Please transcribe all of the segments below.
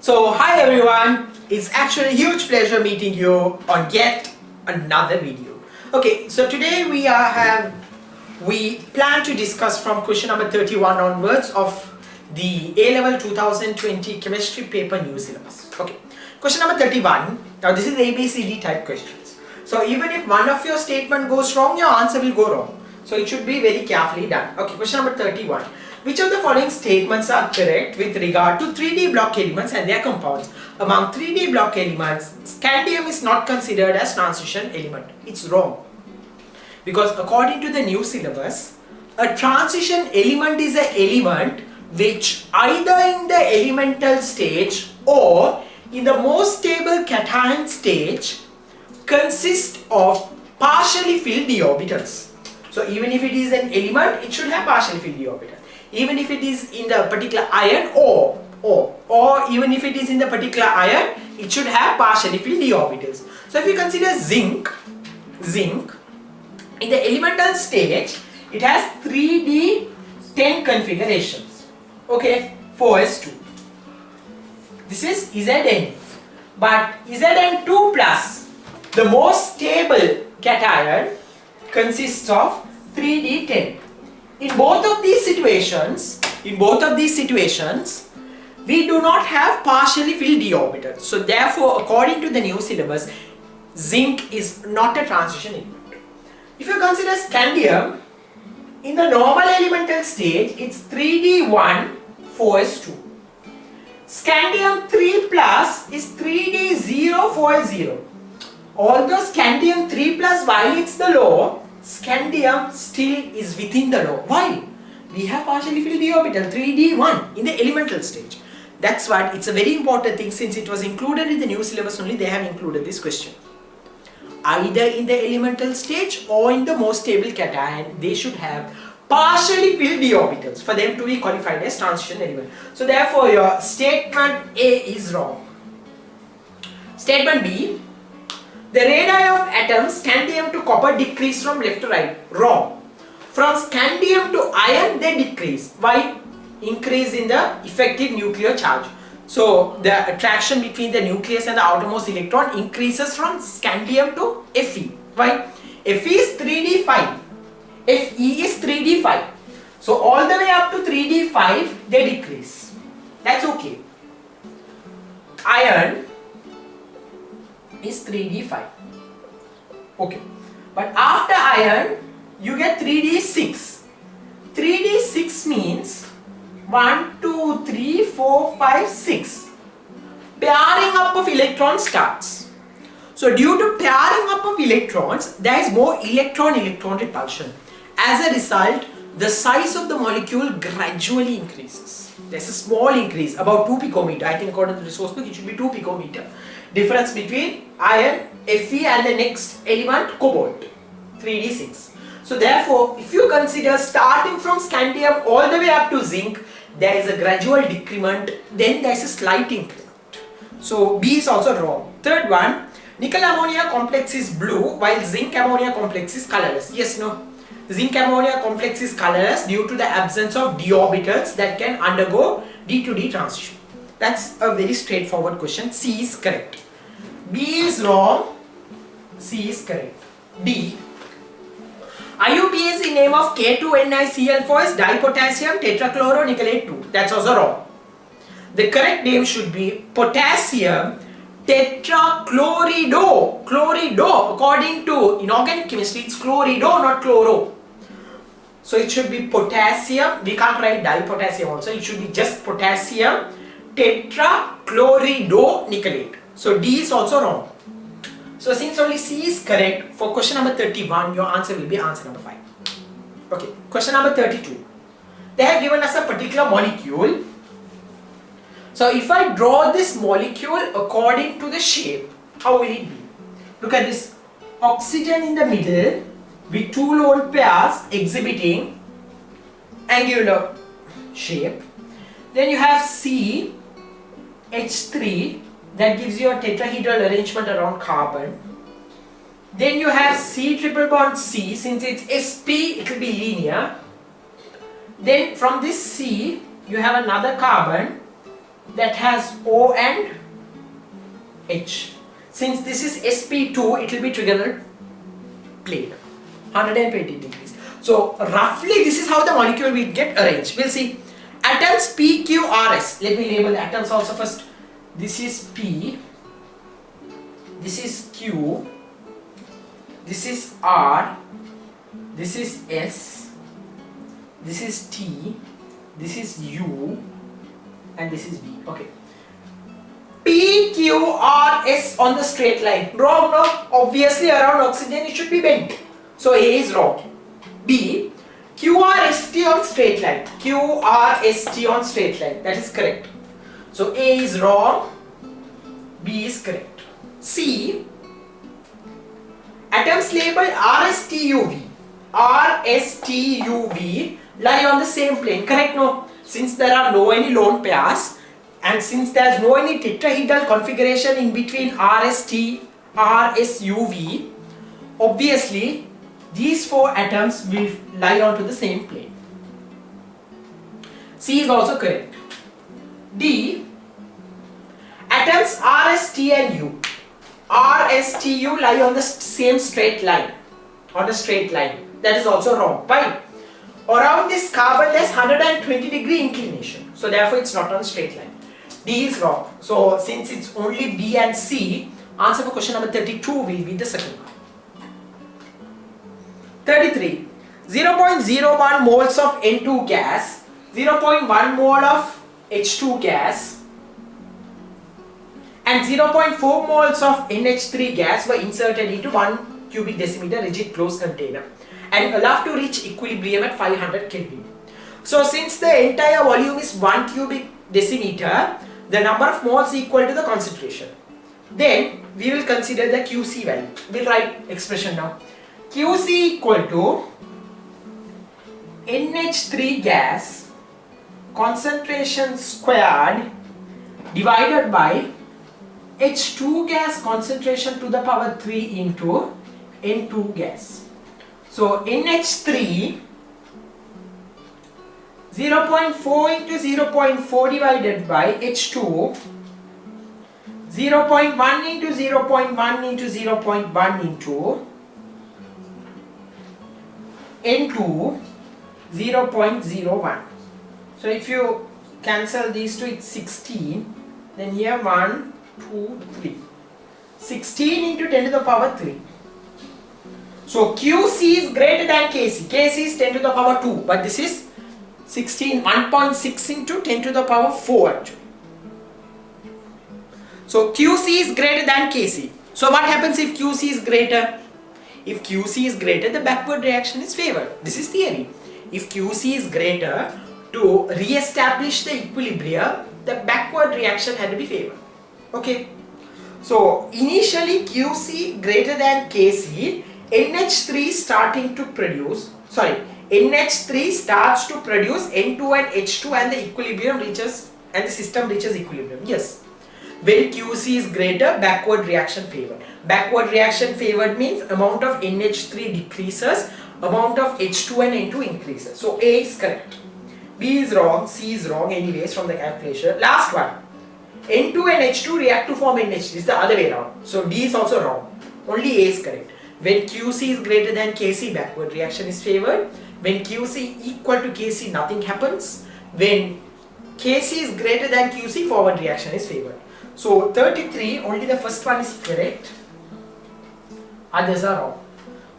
So hi everyone, it's actually a huge pleasure meeting you on yet another video. Okay, so today we plan to discuss from question number 31 onwards of the A-level 2020 chemistry paper new syllabus. Okay, question number 31. Now this is ABCD type questions. So even if one of your statement goes wrong, your answer will go wrong. So it should be very carefully done. Okay, question number 31. Which of the following statements are correct with regard to 3D block elements and their compounds? Among 3D block elements, scandium is not considered as transition element. It's wrong. Because according to the new syllabus, a transition element is an element which either in the elemental stage or in the most stable cation stage consists of partially filled d orbitals. So even if it is an element, it should have partially filled d orbital. Even if it is in the particular ion or even if it is in the particular ion, it should have partially filled d orbitals. So if you consider zinc in the elemental stage, it has 3D10 configurations. Okay, 4s2. This is Zn. But Zn2 plus, the most stable cation, consists of 3D10. In both of these situations, we do not have partially filled d orbitals. So therefore, according to the new syllabus, zinc is not a transition element. If you consider scandium, in the normal elemental stage, it's 3D1, 4s2. Scandium 3 plus is 3D0, 4s0. Although scandium 3 plus violates the law, scandium still is within the law. Why? We have partially filled d orbital 3d1 in the elemental stage. That's what it's a very important thing, since it was included in the new syllabus only, they have included this question. Either in the elemental stage or in the most stable cation, they should have partially filled d orbitals for them to be qualified as transition element. So therefore your statement A is wrong. Statement B. The radii of atoms scandium to copper decrease from left to right. Wrong. From scandium to iron they decrease. Why? Increase in the effective nuclear charge. So the attraction between the nucleus and the outermost electron increases from scandium to Fe. Why? Fe is 3d5. Fe is 3d5. So all the way up to 3d5 they decrease. That's okay. Iron is 3d5. Okay. But after iron, you get 3d6. 3d6 means 1, 2, 3, 4, 5, 6. Pairing up of electrons starts. So due to pairing up of electrons, there is more electron-electron repulsion. As a result, the size of the molecule gradually increases. There's a small increase, about 2 picometer. I think according to the resource book, it should be 2 picometer. Difference between iron, Fe and the next element, cobalt, 3d6. So therefore, if you consider starting from scandium all the way up to zinc, there is a gradual decrement, then there is a slight increment. So B is also wrong. Third one, nickel ammonia complex is blue while zinc ammonia complex is colorless. Yes, no. Zinc ammonia complex is colorless due to the absence of d orbitals that can undergo d to d transition. That's a very straightforward question. C is correct. B is wrong. C is correct. D. IUPAC name of K2NiCl4 is dipotassium tetrachloronickelate 2. That's also wrong. The correct name should be potassium tetrachlorido. Chlorido. According to inorganic chemistry, it's chlorido, not chloro. So it should be potassium. We can't write dipotassium also. It should be just potassium tetrachlorido nickelate. So D is also wrong. So since only C is correct, for question number 31, your answer will be answer number 5. Okay, question number 32. They have given us a particular molecule. So if I draw this molecule according to the shape, how will it be? Look at this. Oxygen in the middle with 2 lone pairs exhibiting angular shape. Then you have C, H3, that gives you a tetrahedral arrangement around carbon. Then you have C triple bond C, since it's sp, it will be linear. Then from this C, you have another carbon that has O and H. Since this is sp2, it will be trigonal plane, 120 degrees. So roughly this is how the molecule will get arranged. We'll see. Atoms P, Q, R, S. Let me label the atoms also first. This is P, this is Q, this is R, this is S, this is T, this is U, and this is V. Okay. P, Q, R, S on the straight line. Wrong, no? Obviously around oxygen it should be bent. So A is wrong. B, Q, R, S, T on straight line. Q, R, S, T on straight line. That is correct. So A is wrong. B is correct. C, atoms labeled R, S, T, U, V. R, S, T, U, V lie on the same plane. Correct, no? Since there are no any lone pairs, and since there is no any tetrahedral configuration in between RST, RSUV, obviously these four atoms will lie onto the same plane. C is also correct. D, atoms RST and U. RSTU lie on the same straight line. On a straight line. That is also wrong. Why? Around this carbon there's 120 degree inclination. So therefore it's not on a straight line. D is wrong. So since it's only B and C, answer for question number 32 will be the second one. 33. 0.01 moles of N2 gas, 0.1 mole of H2 gas, and 0.4 moles of NH3 gas were inserted into 1 cubic decimeter rigid closed container and allowed to reach equilibrium at 500 Kelvin. So since the entire volume is 1 cubic decimeter, the number of moles equal to the concentration. Then we will consider the QC value. We'll write expression now. QC equal to NH3 gas concentration squared divided by H2 gas concentration to the power 3 into N2 gas. So NH3 0.4 into 0.4 divided by H2, 0.1 into 0.1 into 0.1 into N2, 0.01. So if you cancel these two, it's 16. Then here 1, 2, 3. 16 into 10 to the power 3. So QC is greater than KC. KC is 10 to the power 2, but this is 16, 1.6 into 10 to the power 4 actually. So QC is greater than KC. So what happens if QC is greater? If QC is greater, the backward reaction is favored. This is theory. If QC is greater, to re-establish the equilibrium, the backward reaction had to be favored. Okay. So initially QC greater than KC, NH3 starting to produce, NH3 starts to produce N2 and H2 and the equilibrium reaches and the system reaches equilibrium. Yes. When QC is greater, backward reaction favored. Backward reaction favored means amount of NH3 decreases, amount of H2 and N2 increases. So A is correct. B is wrong, C is wrong anyways from the calculation. Last one. N2 and H2 react to form NH3. This is the other way around. So D is also wrong. Only A is correct. When QC is greater than KC, backward reaction is favored. When QC equal to KC, nothing happens. When KC is greater than QC, forward reaction is favored. So 33, only the first one is correct. Others are wrong.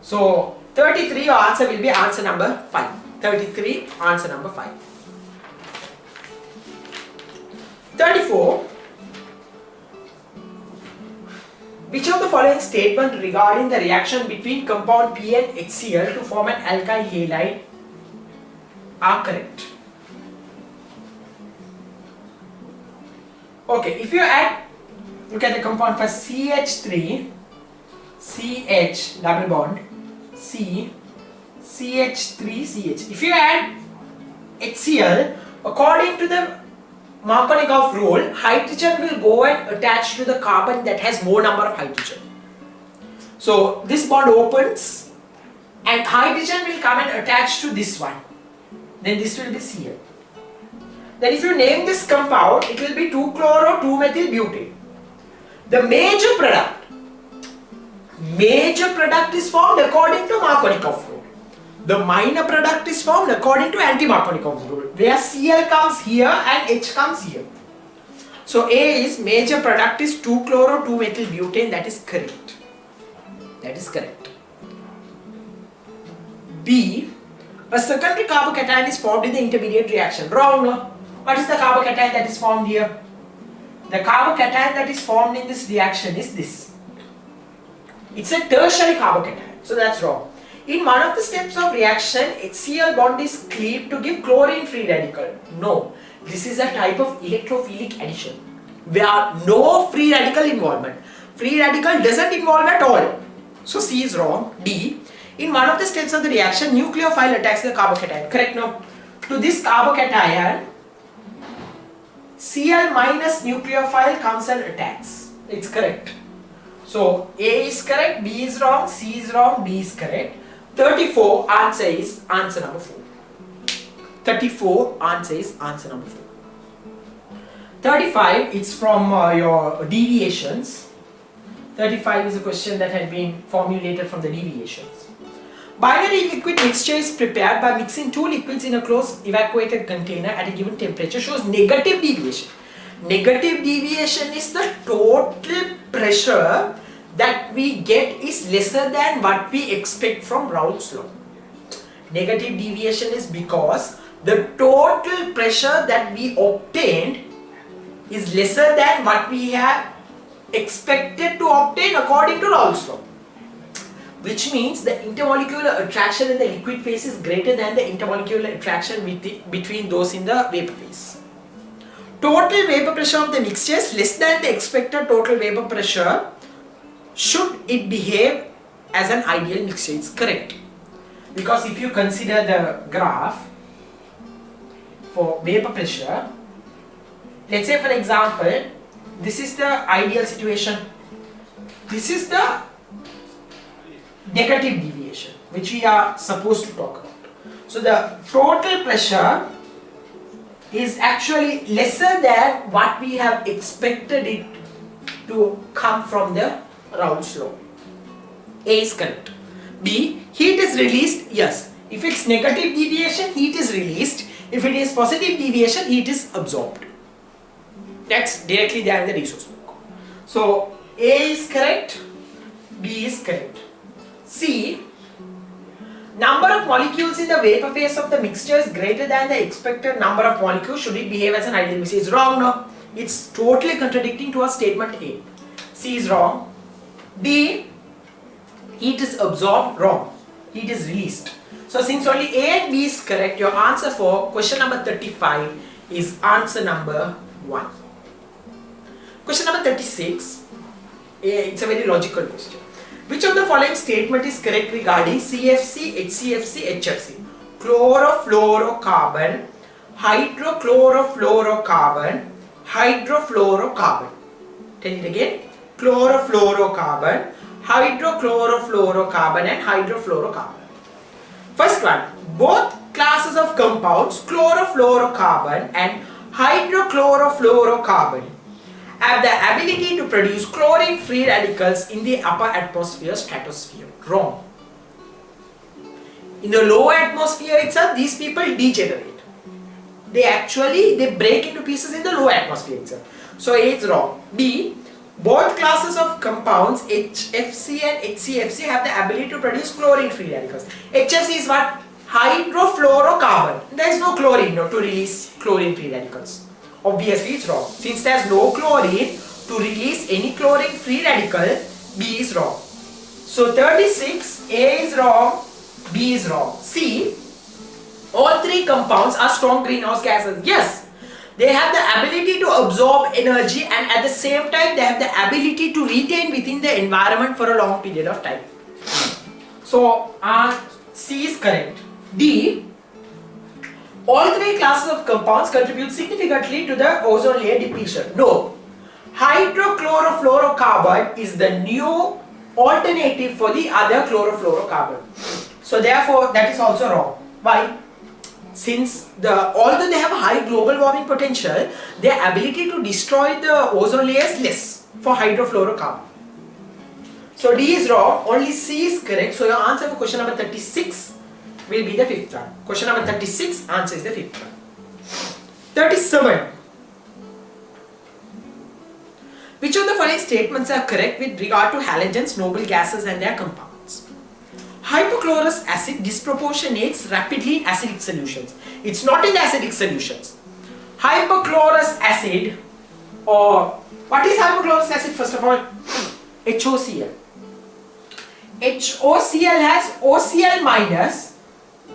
So 33, your answer will be answer number 5. 33, answer number 5. 34. Which of the following statement regarding the reaction between compound P and HCl to form an alkyl halide are correct? Okay, if you add, look at the compound first, CH3, CH, double bond, C, CH3, CH. If you add HCl, according to the Markovnikov rule, hydrogen will go and attach to the carbon that has more number of hydrogen. So this bond opens and hydrogen will come and attach to this one. Then this will be Cl. then if you name this compound, it will be 2-chloro-2-methyl-butane. The major product is formed according to Markovnikov rule. The minor product is formed according to anti-Markovnikov rule, where Cl comes here and H comes here. So A is major product is 2-chloro-2-methyl-butane. That is correct. That is correct. B, a secondary carbocation is formed in the intermediate reaction. Wrong, no? What is the carbocation that is formed here? The carbocation that is formed in this reaction is this. It's a tertiary carbocation, so that's wrong. In one of the steps of reaction, HCl bond is cleaved to give chlorine free radical. No, this is a type of electrophilic addition. There are no free radical involvement. Free radical doesn't involve at all. So C is wrong. D, in one of the steps of the reaction, nucleophile attacks the carbocation. Correct, no? To this carbocation, Cl minus nucleophile comes and attacks. It's correct. So A is correct, B is wrong, C is wrong, D is correct. 34 answer is answer number 4. 34 answer is answer number 4. 35 is from your deviations. 35 is a question that had been formulated from the deviations. Binary liquid mixture is prepared by mixing two liquids in a closed evacuated container at a given temperature, shows negative deviation. Negative deviation is the total pressure that we get is lesser than what we expect from Raoult's law. Negative deviation is because the total pressure that we obtained is lesser than what we have expected to obtain according to Raoult's law. Which means the intermolecular attraction in the liquid phase is greater than the intermolecular attraction between those in the vapor phase. Total vapor pressure of the mixture is less than the expected total vapor pressure should it behave as an ideal mixture. It's correct. Because if you consider the graph for vapor pressure, let's say for example, this is the ideal situation. This is the negative deviation which we are supposed to talk about. So the total pressure is actually lesser than what we have expected it to come from the Raoult's law. A is correct. B, heat is released. Yes, if it's negative deviation, heat is released. If it is positive deviation, heat is absorbed. That's directly there in the resource book. So A is correct, B is correct. C, number of molecules in the vapor phase of the mixture is greater than the expected number of molecules should it behave as an ideal mixture. It's wrong, no? It's totally contradicting to our statement A. C is wrong. D, heat is absorbed. Wrong. Heat is released. So since only A and B is correct, your answer for question number 35 is answer number 1. Question number 36, it's a very logical question. Which of the following statement is correct regarding CFC, HCFC, HFC? Chlorofluorocarbon, hydrochlorofluorocarbon, hydrofluorocarbon. Tell it again. Chlorofluorocarbon, hydrochlorofluorocarbon and hydrofluorocarbon. First one, both classes of compounds, chlorofluorocarbon and hydrochlorofluorocarbon, have the ability to produce chlorine free radicals in the upper atmosphere, stratosphere. Wrong. In the lower atmosphere itself, these people degenerate. They break into pieces in the lower atmosphere itself. So A is wrong. B, both classes of compounds HFC and HCFC have the ability to produce chlorine free radicals. HFC is what? Hydrofluorocarbon. There is no chlorine to release chlorine free radicals. Obviously it's wrong. Since there is no chlorine to release any chlorine free radical, B is wrong. So 36, A is wrong, B is wrong. C, all three compounds are strong greenhouse gases. Yes, they have the ability to absorb energy and at the same time they have the ability to retain within the environment for a long period of time. So C is correct. D, all three classes of compounds contribute significantly to the ozone layer depletion. No. Hydrochlorofluorocarbon is the new alternative for the other chlorofluorocarbon. So therefore that is also wrong. Why? since although they have a high global warming potential, their ability to destroy the ozone layer is less for hydrofluorocarbon. So D is wrong, only C is correct. So your answer for question number 36 will be the fifth one. Question number 36, answer is the fifth one. 37. Which of the following statements are correct with regard to halogens, noble gases and their compounds? Hypochlorous acid disproportionates rapidly in acidic solutions. It's not in the acidic solutions. Hypochlorous acid, or what is hypochlorous acid first of all? HOCl. HOCl has OCl minus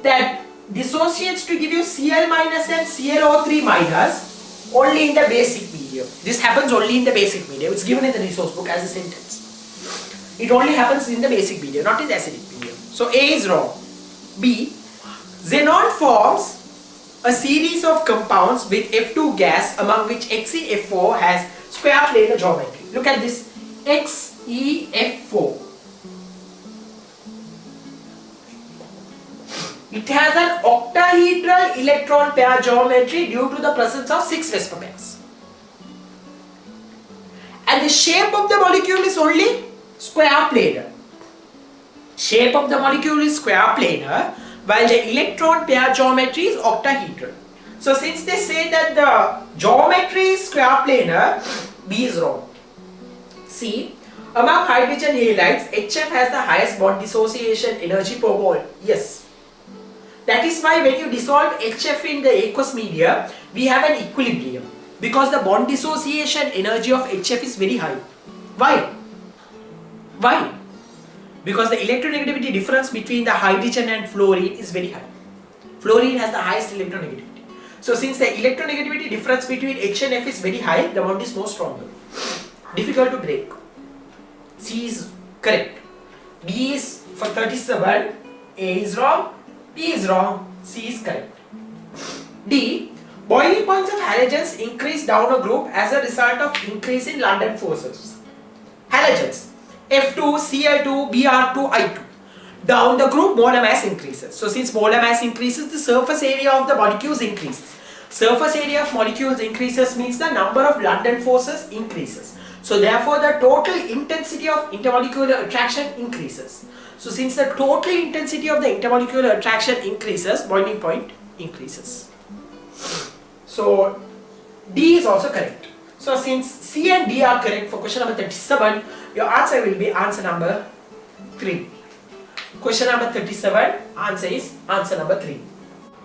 that dissociates to give you Cl minus and ClO3 minus only in the basic medium. This happens only in the basic medium. It's given in the resource book as a sentence. It only happens in the basic medium, not in the acidic medium. So A is wrong. B, xenon forms a series of compounds with F2 gas among which XeF4 has square planar geometry. Look at this, XeF4. It has an octahedral electron pair geometry due to the presence of 6 Vesper pairs. And the shape of the molecule is only square planar. Shape of the molecule is square planar, while the electron pair geometry is octahedral. So since they say that the geometry is square planar, B is wrong. C, among hydrogen halides, HF has the highest bond dissociation energy per mole. Yes. That is why when you dissolve HF in the aqueous media, we have an equilibrium, because the bond dissociation energy of HF is very high. Why? Why? Because the electronegativity difference between the hydrogen and fluorine is very high. Fluorine has the highest electronegativity. So since the electronegativity difference between H and F is very high, the bond is more stronger. Difficult to break. C is correct. D is for 37. A is wrong. B is wrong. C is correct. D, boiling points of halogens increase down a group as a result of increase in London forces. Halogens, F2, Cl2, Br2, I2. Down the group, molar mass increases. So since molar mass increases, the surface area of the molecules increases. Surface area of molecules increases means the number of London forces increases. So therefore the total intensity of intermolecular attraction increases. So since the total intensity of the intermolecular attraction increases, boiling point increases. So D is also correct. So since C and D are correct for question number 37, your answer will be answer number 3. Question number 37, answer is answer number 3.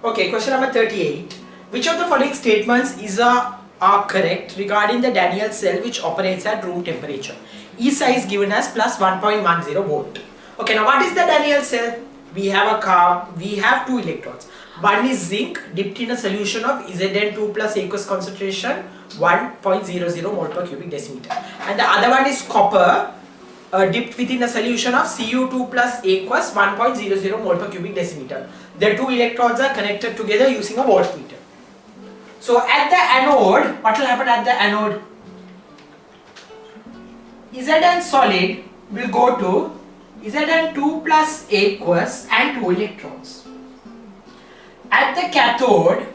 Okay, question number 38. Which of the following statements are correct regarding the Daniell cell which operates at room temperature? E size given as plus 1.10 volt. Okay, now what is the Daniell cell? We have we have 2 electrons. One is zinc dipped in a solution of Zn2 plus aqueous concentration 1.00 mole per cubic decimeter. And the other one is copper dipped within a solution of Cu2 plus aqueous 1.00 mole per cubic decimeter. The 2 electrons are connected together using a voltmeter. So at the anode, what will happen at the anode? Zn solid will go to Zn2 plus aqueous and 2 electrons. At the cathode,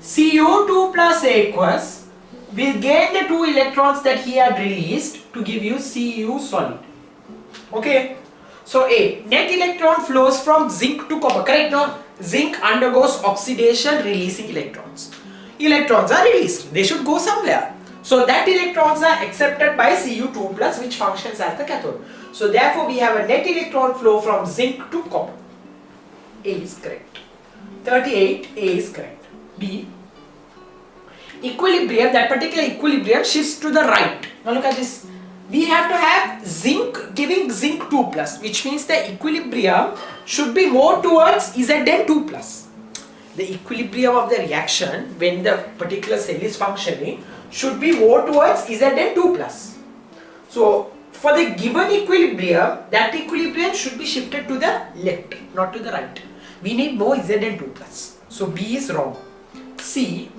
Cu2 plus aqueous will gain the 2 electrons that he had released to give you Cu solid. Okay. So A, net electron flows from zinc to copper. Correct, no? Zinc undergoes oxidation releasing electrons. Electrons are released. They should go somewhere. So that electrons are accepted by Cu2 plus which functions as the cathode. So therefore we have a net electron flow from zinc to copper. A is correct. 38, A is correct. B, equilibrium, that particular equilibrium shifts to the right. Now look at this. We have to have zinc giving zinc 2 plus, which means the equilibrium should be more towards Zn2 plus. The equilibrium of the reaction when the particular cell is functioning should be more towards Zn2 plus. So for the given equilibrium, that equilibrium should be shifted to the left, not to the right. We need more Zn2 plus. So B is wrong. C,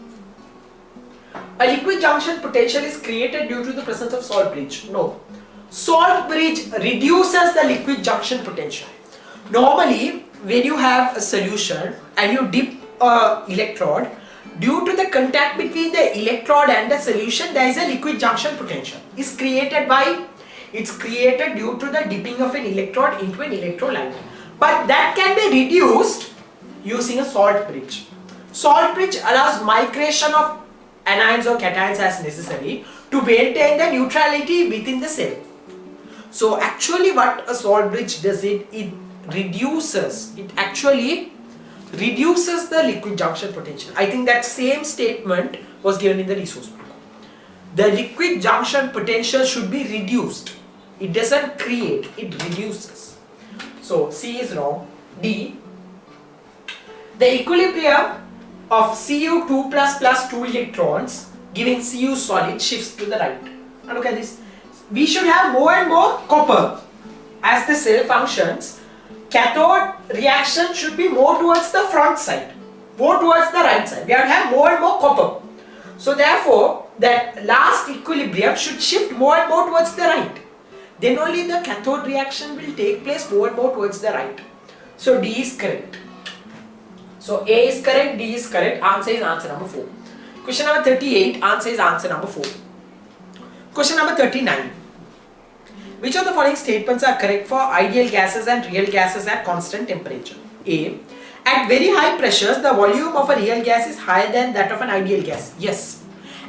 a liquid junction potential is created due to the presence of salt bridge. No. Salt bridge reduces the liquid junction potential. Normally, when you have a solution and you dip a electrode, due to the contact between the electrode and the solution, there is a liquid junction potential. It's created due to the dipping of an electrode into an electrolyte. But that can be reduced using a salt bridge. Salt bridge allows migration of anions or cations as necessary to maintain the neutrality within the cell. So actually what a salt bridge does, it actually reduces the liquid junction potential. I think that same statement was given in the resource book. The liquid junction potential should be reduced. It doesn't create, it reduces. So C is wrong. D, the equilibrium of Cu2 plus 2 electrons giving Cu solid shifts to the right. Now look at this. We should have more and more copper as the cell functions. Cathode reaction should be more towards the front side, more towards the right side. We have to have more and more copper. So therefore, that last equilibrium should shift more and more towards the right. Then only the cathode reaction will take place more and more towards the right. So D is correct. So A is correct, D is correct. Answer is answer number 4. Question number 38, answer is answer number 4. Question number 39. Which of the following statements are correct for ideal gases and real gases at constant temperature? A. At very high pressures, the volume of a real gas is higher than that of an ideal gas. Yes.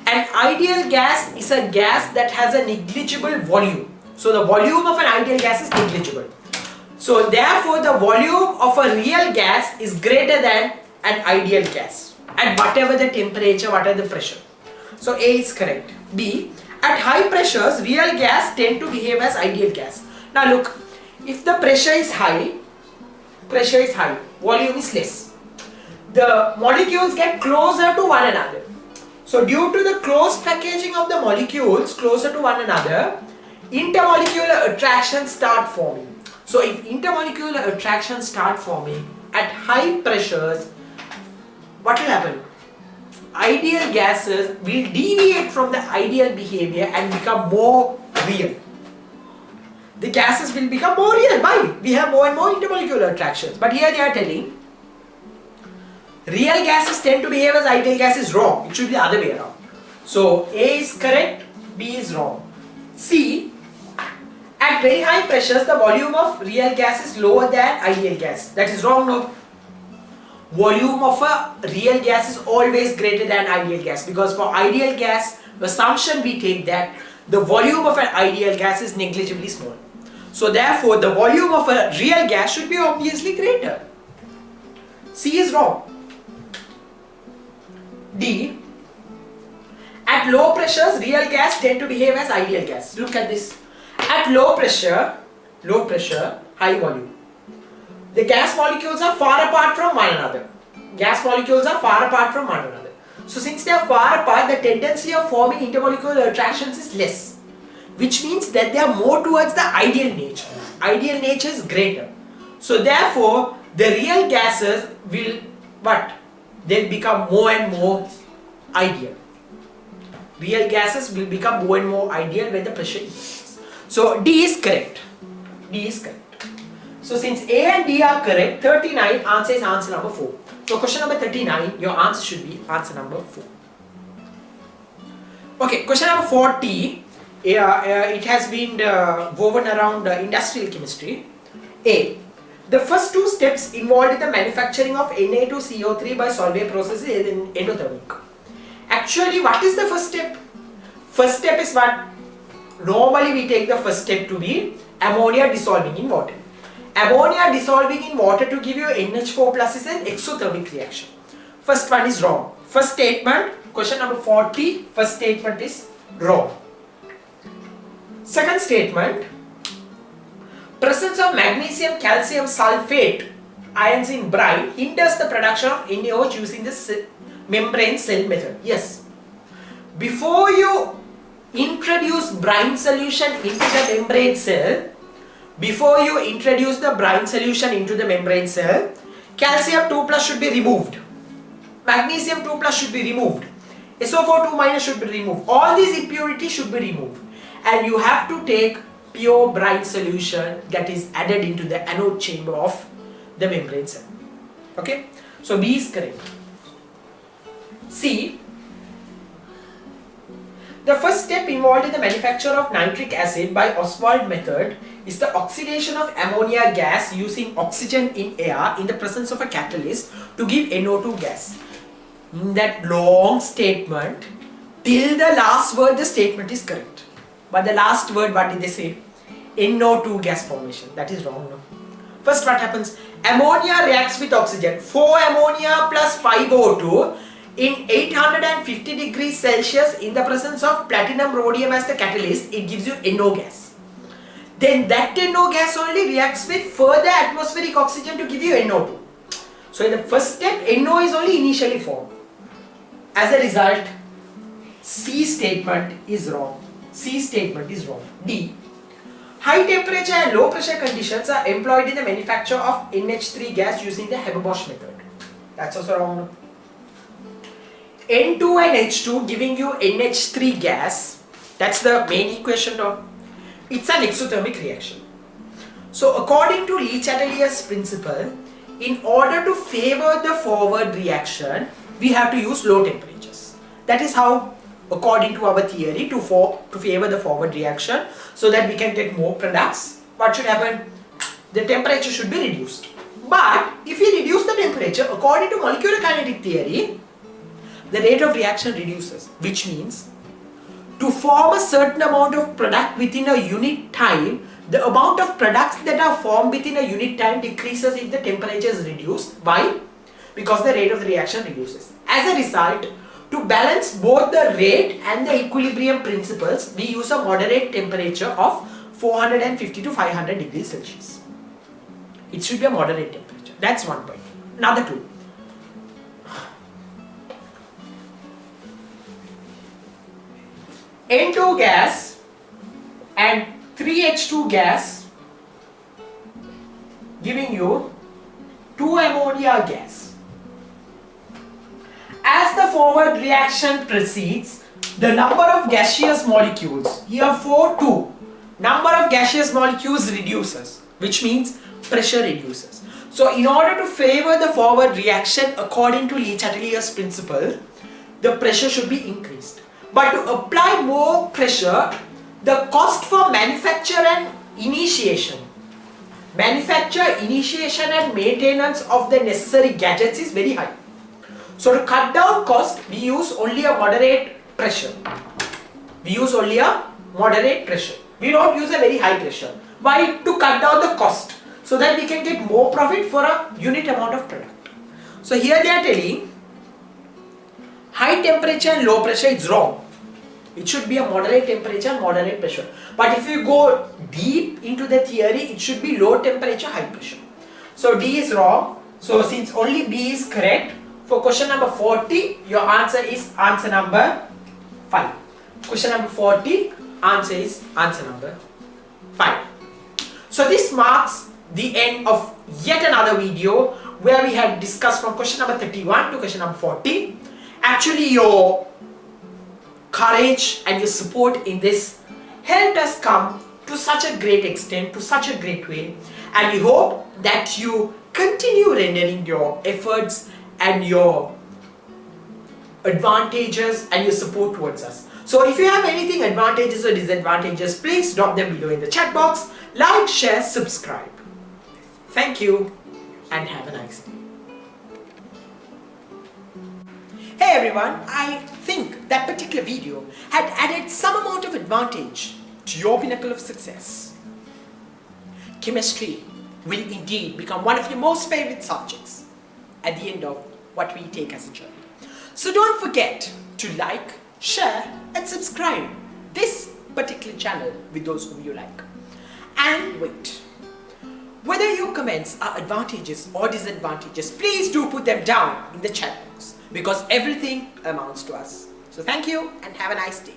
An ideal gas is a gas that has a negligible volume. So the volume of an ideal gas is negligible. So therefore the volume of a real gas is greater than an ideal gas at whatever the temperature, whatever the pressure. So A is correct. B. At high pressures, real gas tend to behave as ideal gas. Now look, if the pressure is high, volume is less. The molecules get closer to one another. So due to the close packaging of the molecules closer to one another, intermolecular attractions start forming. So if intermolecular attractions start forming at high pressures, what will happen? Ideal gases will deviate from the ideal behavior and become more real. The gases will become more real. Why? We have more and more intermolecular attractions. But here they are telling real gases tend to behave as ideal gases. Wrong. It should be the other way around. So A is correct, B is wrong. C, at very high pressures the volume of real gas is lower than ideal gas. That is wrong. No. Volume of a real gas is always greater than ideal gas, because for ideal gas, the assumption we take that the volume of an ideal gas is negligibly small. So therefore the volume of a real gas should be obviously greater. C is wrong. D, at low pressures real gas tend to behave as ideal gas. Look at this. At low pressure, high volume, the gas molecules are far apart from one another. So since they are far apart, the tendency of forming intermolecular attractions is less, which means that they are more towards the ideal nature. Ideal nature is greater. So therefore, the real gases will They'll become more and more ideal. Real gases will become more and more ideal when the pressure increases. So D is correct. So since A and D are correct, 39 answer is answer number 4. So question number 39, your answer should be answer number 4. Okay, question number 40. It has been woven around industrial chemistry. A. The first two steps involved in the manufacturing of Na2CO3 by Solvay process is endothermic. Actually, what is the first step? First step is what? Normally we take the first step to be ammonia dissolving in water. Ammonia dissolving in water to give you NH4 plus is an exothermic reaction. First one is wrong. First statement, question number 40, first statement is wrong. Second statement, presence of magnesium calcium sulfate ions in brine hinders the production of NaOH using the membrane cell method. Yes. Before you introduce brine solution into the membrane cell, calcium 2 plus should be removed. Magnesium 2 plus should be removed. SO4 2 minus should be removed. All these impurities should be removed. And you have to take pure brine solution that is added into the anode chamber of the membrane cell. Okay, so B is correct. C. The first step involved in the manufacture of nitric acid by Oswald method is the oxidation of ammonia gas using oxygen in air in the presence of a catalyst to give NO2 gas. In that long statement, till the last word the statement is correct. But the last word, what did they say? NO2 gas formation. That is wrong. No? First what happens? Ammonia reacts with oxygen. 4 ammonia plus 5 O2 in 850 degrees Celsius in the presence of platinum rhodium as the catalyst, it gives you NO gas. Then that NO gas only reacts with further atmospheric oxygen to give you NO2. So in the first step, NO is only initially formed. As a result, C statement is wrong. C statement is wrong. D. High temperature and low pressure conditions are employed in the manufacture of NH3 gas using the Haber-Bosch method. That's also wrong. N2 and H2 giving you NH3 gas. That's the main equation. No? It's an exothermic reaction. So according to Le Chatelier's principle, in order to favor the forward reaction, we have to use low temperatures. That is how, according to our theory, to favor the forward reaction, so that we can get more products, what should happen? The temperature should be reduced. But if we reduce the temperature, according to molecular kinetic theory, the rate of reaction reduces, which means to form a certain amount of product within a unit time, the amount of products that are formed within a unit time decreases if the temperature is reduced. Why? Because the rate of the reaction reduces. As a result, to balance both the rate and the equilibrium principles, we use a moderate temperature of 450 to 500 degrees Celsius. It should be a moderate temperature. That's one point. Another two. N2 gas and 3H2 gas giving you 2 ammonia gas. As the forward reaction proceeds, the number of gaseous molecules, here 2, number of gaseous molecules reduces, which means pressure reduces. So in order to favor the forward reaction according to Le Chatelier's principle, the pressure should be increased. But to apply more pressure, the cost for manufacture and initiation and maintenance of the necessary gadgets is very high. So to cut down cost, we use only a moderate pressure. We don't use a very high pressure. Why? To cut down the cost, so that we can get more profit for a unit amount of product. So here they are telling high temperature and low pressure is wrong. It should be a moderate temperature and moderate pressure. But if you go deep into the theory, it should be low temperature, high pressure. So D is wrong. So since only B is correct, for question number 40, your answer is answer number 5. Question number 40, answer is answer number 5. So this marks the end of yet another video where we had discussed from question number 31 to question number 40. Actually, your courage and your support in this helped us come to such a great extent, to such a great way, and we hope that you continue rendering your efforts and your advantages and your support towards us. So if you have anything advantages or disadvantages, please drop them below in the chat box. Like, share, subscribe. Thank you and have a nice day. Hey everyone, I think that particular video had added some amount of advantage to your pinnacle of success. Chemistry will indeed become one of your most favorite subjects at the end of what we take as a journey. So don't forget to like, share and subscribe this particular channel with those whom you like. And wait, whether your comments are advantages or disadvantages, please do put them down in the chat box, because everything amounts to us. So thank you and have a nice day.